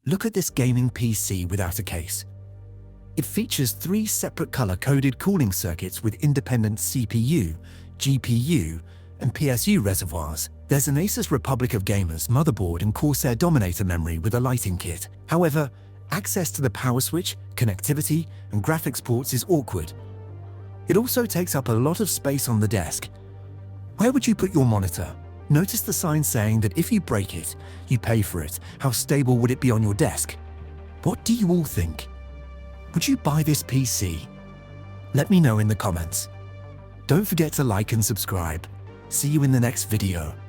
Look at this gaming PC without a case. It features 3 separate color-coded cooling circuits with independent CPU, GPU, and PSU reservoirs. There's an Asus Republic of Gamers motherboard and Corsair Dominator memory with a lighting kit. However, access to the power switch, connectivity, and graphics ports is awkward. It also takes up a lot of space on the desk. Where would you put your monitor? Notice the sign saying that if you break it, you pay for it. How stable would it be on your desk? What do you all think? Would you buy this PC? Let me know in the comments. Don't forget to like and subscribe. See you in the next video.